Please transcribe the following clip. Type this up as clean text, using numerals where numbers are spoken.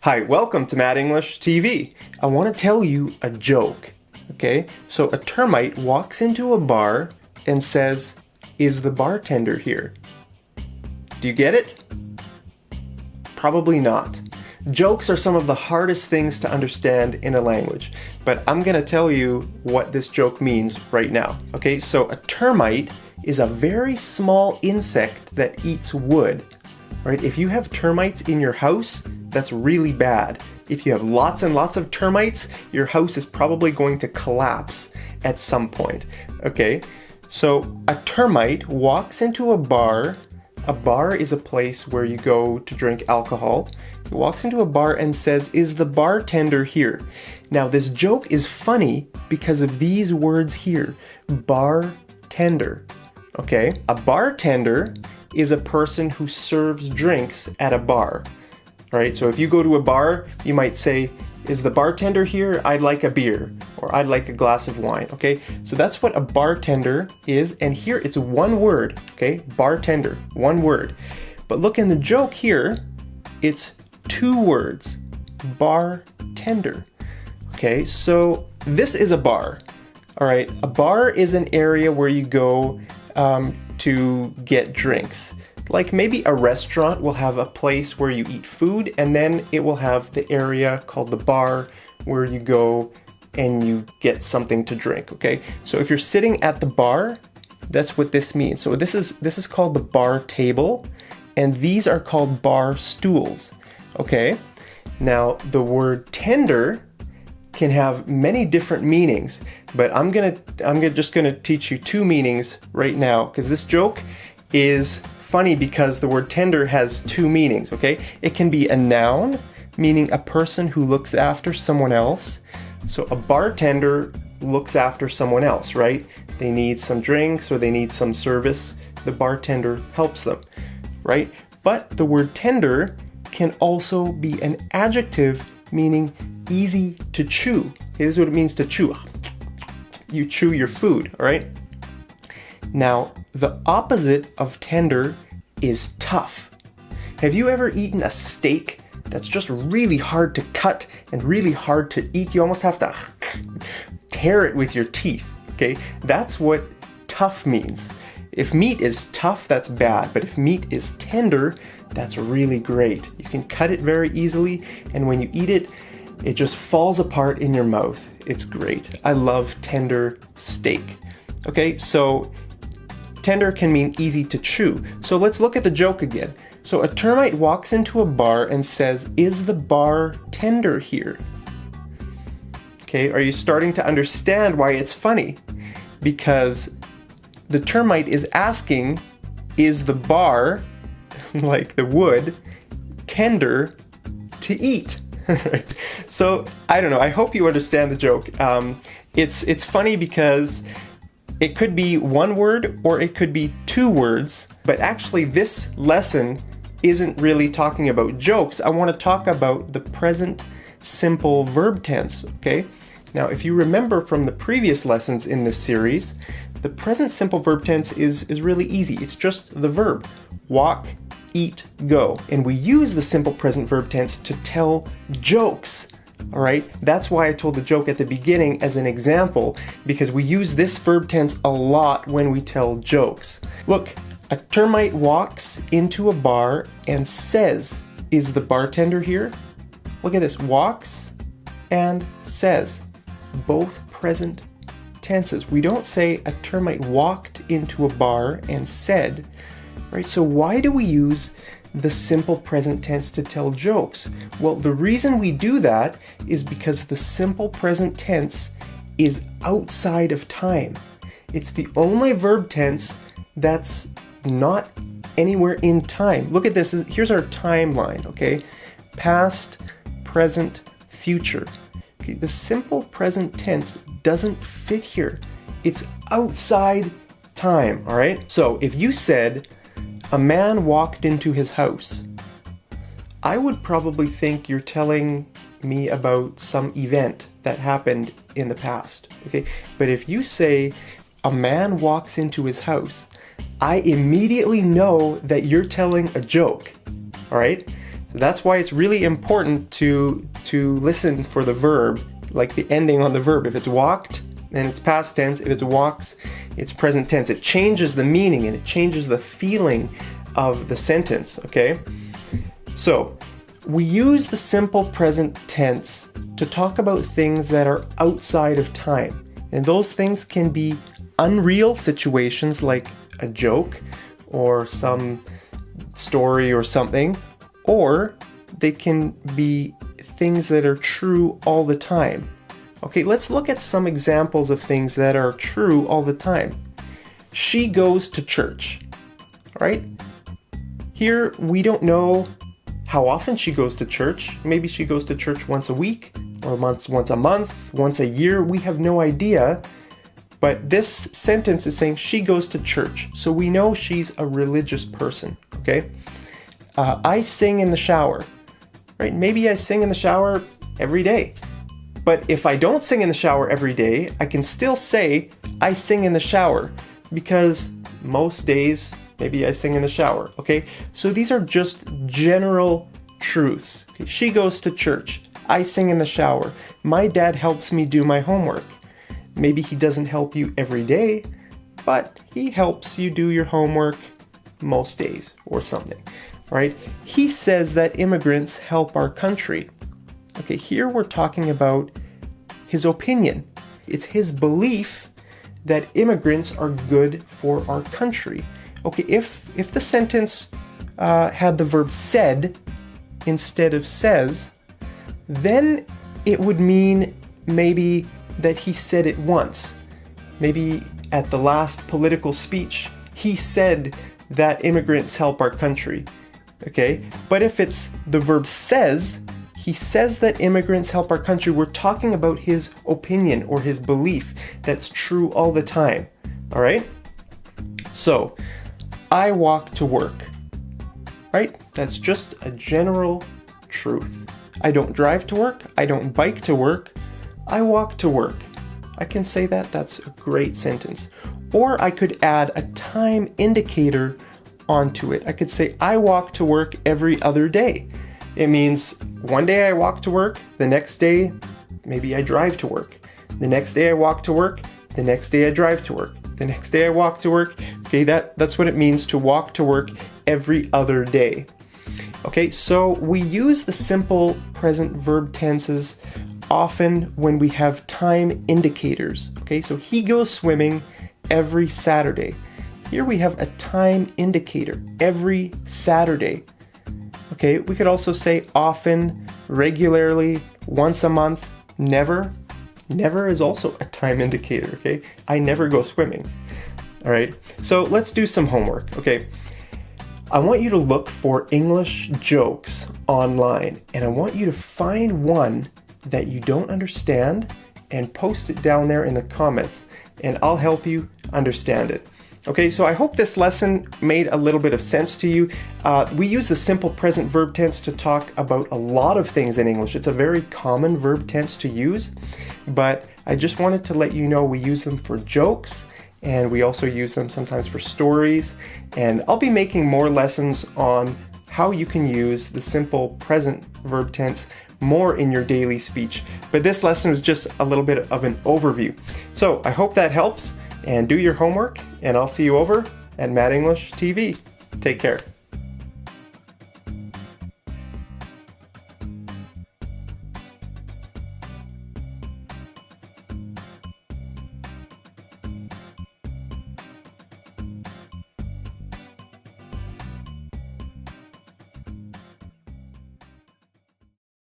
Hi, welcome to Mad English TV. I want to tell you a joke, okay? So a termite walks into a bar and says, "Is the bartender here?" Do you get it? Probably not. Jokes are some of the hardest things to understand in a language, but I'm gonna tell you what this joke means right now, okay? So a termite is a very small insect that eats wood, right? If you have termites in your house, that's really bad. If you have lots and lots of termites, your house is probably going to collapse at some point, okay? So a termite walks into a bar. A bar is a place where you go to drink alcohol. He walks into a bar and says, "Is the bartender here?" Now this joke is funny because of these words here, bartender, okay? A bartender is a person who serves drinks at a bar. Right, so if you go to a bar, you might say, "Is the bartender here? I'd like a beer," or "I'd like a glass of wine," okay? So that's what a bartender is, and here it's one word, okay? Bartender, one word. But look in the joke here, it's two words, bartender, okay? So this is a bar, all right? A bar is an area where you go to get drinks. Like maybe a restaurant will have a place where you eat food, and then it will have the area called the bar where you go and you get something to drink, okay? So if you're sitting at the bar, that's what this means. So this is called the bar table, and these are called bar stools, okay? Now the word tender can have many different meanings, but I'm just gonna teach you two meanings right now, because this joke is funny because the word tender has two meanings, okay? It can be a noun, meaning a person who looks after someone else. So a bartender looks after someone else, right? They need some drinks or they need some service. The bartender helps them, right? But the word tender can also be an adjective meaning easy to chew. Okay, this is what it means to chew. You chew your food, all right? Now, the opposite of tender is tough. Have you ever eaten a steak that's just really hard to cut and really hard to eat? You almost have to tear it with your teeth, okay? That's what tough means. If meat is tough, that's bad, but if meat is tender, that's really great. You can cut it very easily, and when you eat it, it just falls apart in your mouth. It's great. I love tender steak. Okay, so tender can mean easy to chew. So let's look at the joke again. So a termite walks into a bar and says, "Is the bartender here?" Okay, are you starting to understand why it's funny? Because the termite is asking, is the bar, like the wood, tender to eat? So, I don't know, I hope you understand the joke. It's funny because it could be one word or it could be two words, but actually this lesson isn't really talking about jokes. I want to talk about the present simple verb tense, okay? Now, if you remember from the previous lessons in this series, the present simple verb tense is really easy. It's just the verb, walk, eat, go. And we use the simple present verb tense to tell jokes. All right, that's why I told the joke at the beginning as an example, because we use this verb tense a lot when we tell jokes. Look, a termite walks into a bar and says, "Is the bartender here?" Look at this, walks and says, both present tenses. We don't say a termite walked into a bar and said, right? So why do we use the simple present tense to tell jokes? Well, the reason we do that is because the simple present tense is outside of time. It's the only verb tense that's not anywhere in time. Look at this. Here's our timeline, okay? Past, present, future. Okay, the simple present tense doesn't fit here. It's outside time, all right? So if you said, "A man walked into his house," I would probably think you're telling me about some event that happened in the past, okay? But if you say, "A man walks into his house," I immediately know that you're telling a joke, all right? That's why it's really important to listen for the verb, like the ending on the verb. If it's walked, then it's past tense. If it's walks, it's present tense. It changes the meaning and it changes the feeling of the sentence, okay? So, we use the simple present tense to talk about things that are outside of time. And those things can be unreal situations like a joke or some story or something, or they can be things that are true all the time. Okay, let's look at some examples of things that are true all the time. She goes to church, right? Here, we don't know how often she goes to church. Maybe she goes to church once a week, or once a month, once a year. We have no idea. But this sentence is saying she goes to church. So we know she's a religious person, okay? I sing in the shower, right? Maybe I sing in the shower every day. But if I don't sing in the shower every day, I can still say I sing in the shower because most days, maybe I sing in the shower, okay? So these are just general truths. Okay? She goes to church. I sing in the shower. My dad helps me do my homework. Maybe he doesn't help you every day, but he helps you do your homework most days or something, right? He says that immigrants help our country. Okay, here we're talking about his opinion. It's his belief that immigrants are good for our country. Okay, if the sentence had the verb said instead of says, then it would mean maybe that he said it once. Maybe at the last political speech, he said that immigrants help our country. Okay, but if it's the verb says, he says that immigrants help our country, we're talking about his opinion or his belief that's true all the time. All right? So, I walk to work. Right? That's just a general truth. I don't drive to work. I don't bike to work. I walk to work. I can say that. That's a great sentence. Or I could add a time indicator onto it. I could say, I walk to work every other day. It means one day I walk to work, the next day maybe I drive to work. The next day I walk to work, the next day I drive to work. The next day I walk to work. Okay, that's what it means to walk to work every other day. Okay, so we use the simple present verb tenses often when we have time indicators. Okay, so he goes swimming every Saturday. Here we have a time indicator, every Saturday. Okay, we could also say often, regularly, once a month, never. Never is also a time indicator, okay? I never go swimming. All right, so let's do some homework, okay? I want you to look for English jokes online, and I want you to find one that you don't understand and post it down there in the comments, and I'll help you understand it. Okay, so I hope this lesson made a little bit of sense to you. We use the simple present verb tense to talk about a lot of things in English. It's a very common verb tense to use, but I just wanted to let you know we use them for jokes, and we also use them sometimes for stories. And I'll be making more lessons on how you can use the simple present verb tense more in your daily speech. But this lesson was just a little bit of an overview. So I hope that helps. And do your homework, and I'll see you over at Mad English TV. Take care.